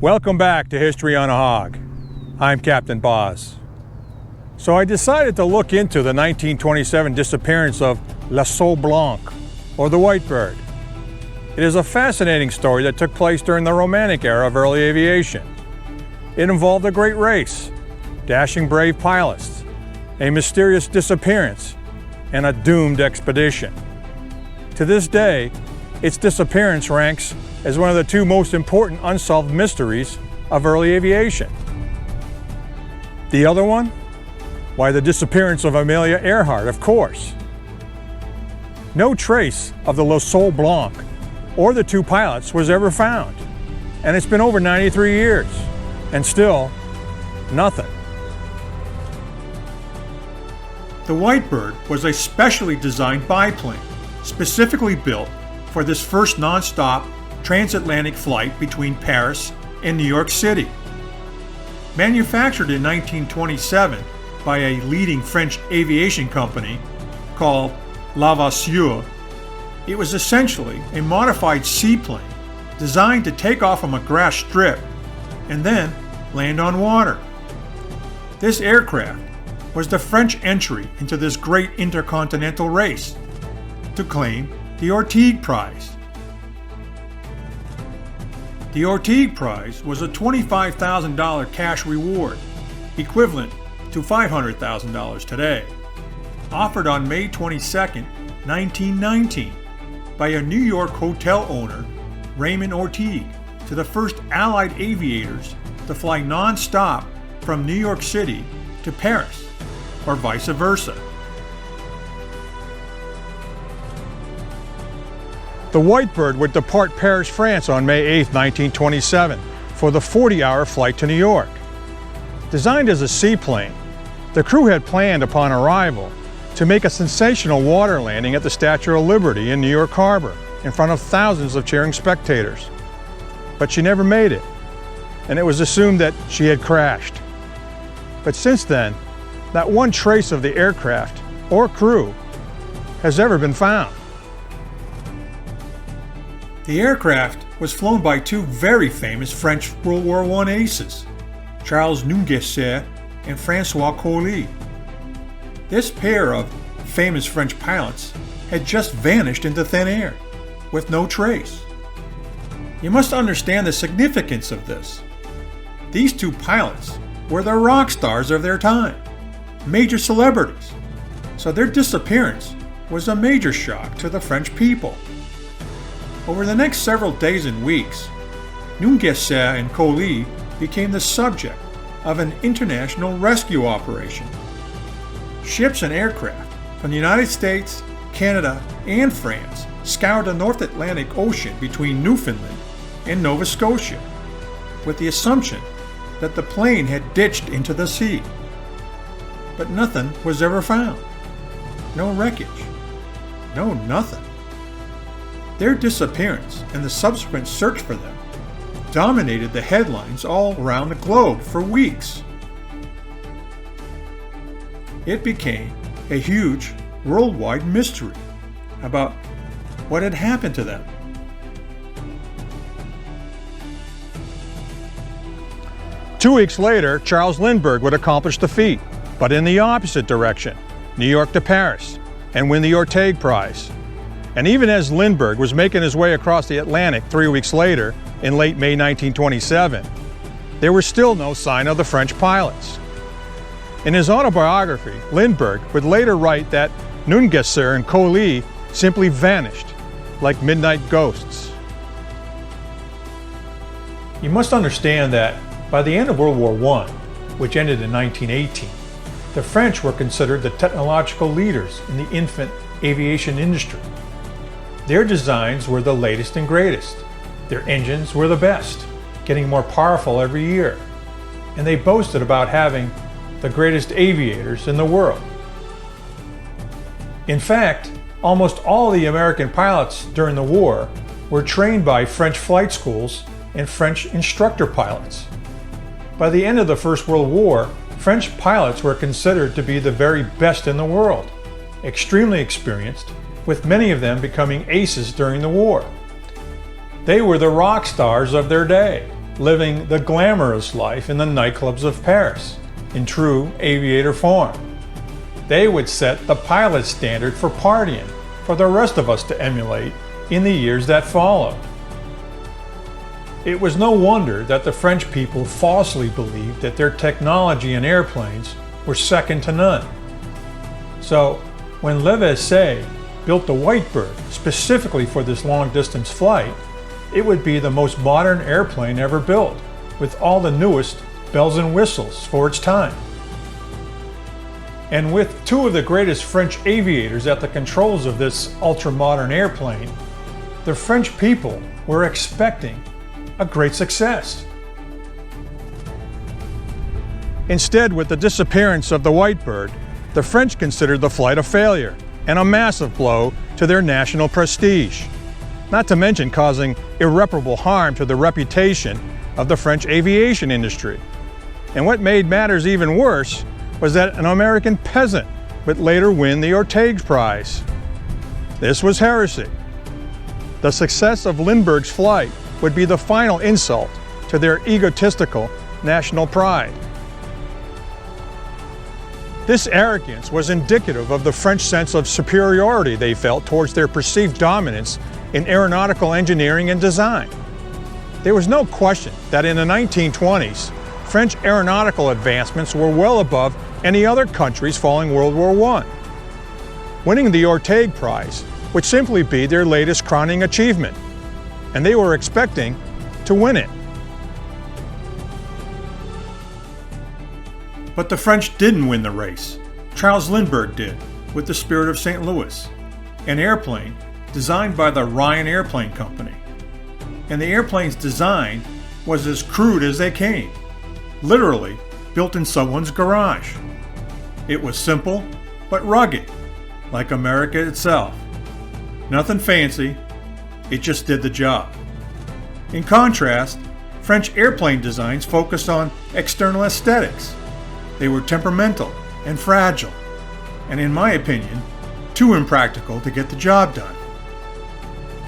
Welcome back to History on a Hog. I'm Captain Boz. So I decided to look into the 1927 disappearance of Le Sceau Blanc, or the White Bird. It is a fascinating story that took place during the Romantic era of early aviation. It involved a great race, dashing brave pilots, a mysterious disappearance, and a doomed expedition. To this day, its disappearance ranks as one of the two most important unsolved mysteries of early aviation. The other one? Why, the disappearance of Amelia Earhart, of course. No trace of the Le Sceau Blanc or the two pilots was ever found, and it's been over 93 years, and still, nothing. The White Bird was a specially designed biplane, specifically built for this first non-stop transatlantic flight between Paris and New York City. Manufactured in 1927 by a leading French aviation company called L'Aviation, it was essentially a modified seaplane designed to take off from a grass strip and then land on water. This aircraft was the French entry into this great intercontinental race to claim the Orteig Prize. The Orteig Prize was a $25,000 cash reward, equivalent to $500,000 today, offered on May 22, 1919, by a New York hotel owner, Raymond Orteig, to the first Allied aviators to fly non-stop from New York City to Paris, or vice versa. The White Bird would depart Paris, France on May 8, 1927 for the 40-hour flight to New York. Designed as a seaplane, the crew had planned upon arrival to make a sensational water landing at the Statue of Liberty in New York Harbor in front of thousands of cheering spectators. But she never made it, and it was assumed that she had crashed. But since then, not one trace of the aircraft or crew has ever been found. The aircraft was flown by two very famous French World War I aces, Charles Nungesser and François Colli. This pair of famous French pilots had just vanished into thin air, with no trace. You must understand the significance of this. These two pilots were the rock stars of their time, major celebrities, so their disappearance was a major shock to the French people. Over the next several days and weeks, Nungesser and Colli became the subject of an international rescue operation. Ships and aircraft from the United States, Canada, and France scoured the North Atlantic Ocean between Newfoundland and Nova Scotia, with the assumption that the plane had ditched into the sea. But nothing was ever found. No wreckage. No nothing. Their disappearance and the subsequent search for them dominated the headlines all around the globe for weeks. It became a huge worldwide mystery about what had happened to them. Two weeks later, Charles Lindbergh would accomplish the feat, but in the opposite direction, New York to Paris, and win the Orteig Prize. And even as Lindbergh was making his way across the Atlantic 3 weeks later, in late May 1927, there was still no sign of the French pilots. In his autobiography, Lindbergh would later write that Nungesser and Colli simply vanished like midnight ghosts. You must understand that by the end of World War I, which ended in 1918, the French were considered the technological leaders in the infant aviation industry. Their designs were the latest and greatest. Their engines were the best, getting more powerful every year. And they boasted about having the greatest aviators in the world. In fact, almost all the American pilots during the war were trained by French flight schools and French instructor pilots. By the end of the First World War, French pilots were considered to be the very best in the world, extremely experienced, with many of them becoming aces during the war. They were the rock stars of their day, living the glamorous life in the nightclubs of Paris, in true aviator form. They would set the pilot standard for partying for the rest of us to emulate in the years that followed. It was no wonder that the French people falsely believed that their technology and airplanes were second to none. So, when Levasseur built the Whitebird specifically for this long-distance flight, it would be the most modern airplane ever built, with all the newest bells and whistles for its time. And with two of the greatest French aviators at the controls of this ultra-modern airplane, the French people were expecting a great success. Instead, with the disappearance of the Whitebird, the French considered the flight a failure and a massive blow to their national prestige, not to mention causing irreparable harm to the reputation of the French aviation industry. And what made matters even worse was that an American peasant would later win the Orteig Prize. This was heresy. The success of Lindbergh's flight would be the final insult to their egotistical national pride. This arrogance was indicative of the French sense of superiority they felt towards their perceived dominance in aeronautical engineering and design. There was no question that in the 1920s, French aeronautical advancements were well above any other countries following World War I. Winning the Orteig Prize would simply be their latest crowning achievement, and they were expecting to win it. But the French didn't win the race. Charles Lindbergh did, with the Spirit of St. Louis, an airplane designed by the Ryan Airplane Company. And the airplane's design was as crude as they came, literally built in someone's garage. It was simple, but rugged, like America itself. Nothing fancy, it just did the job. In contrast, French airplane designs focused on external aesthetics. They were temperamental and fragile, and in my opinion, too impractical to get the job done.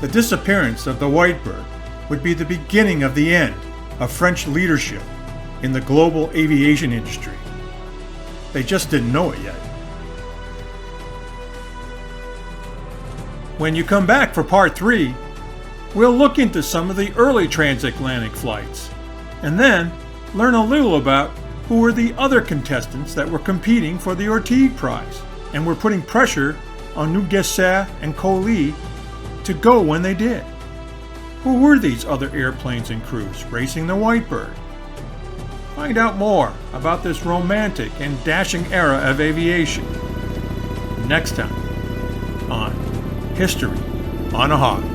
The disappearance of the Whitebird would be the beginning of the end of French leadership in the global aviation industry. They just didn't know it yet. When you come back for part 3, we'll look into some of the early transatlantic flights, and then learn a little about who were the other contestants that were competing for the Orteig Prize and were putting pressure on Nungesser and Colli to go when they did. Who were these other airplanes and crews racing the Whitebird? Find out more about this romantic and dashing era of aviation next time on History on a Hog.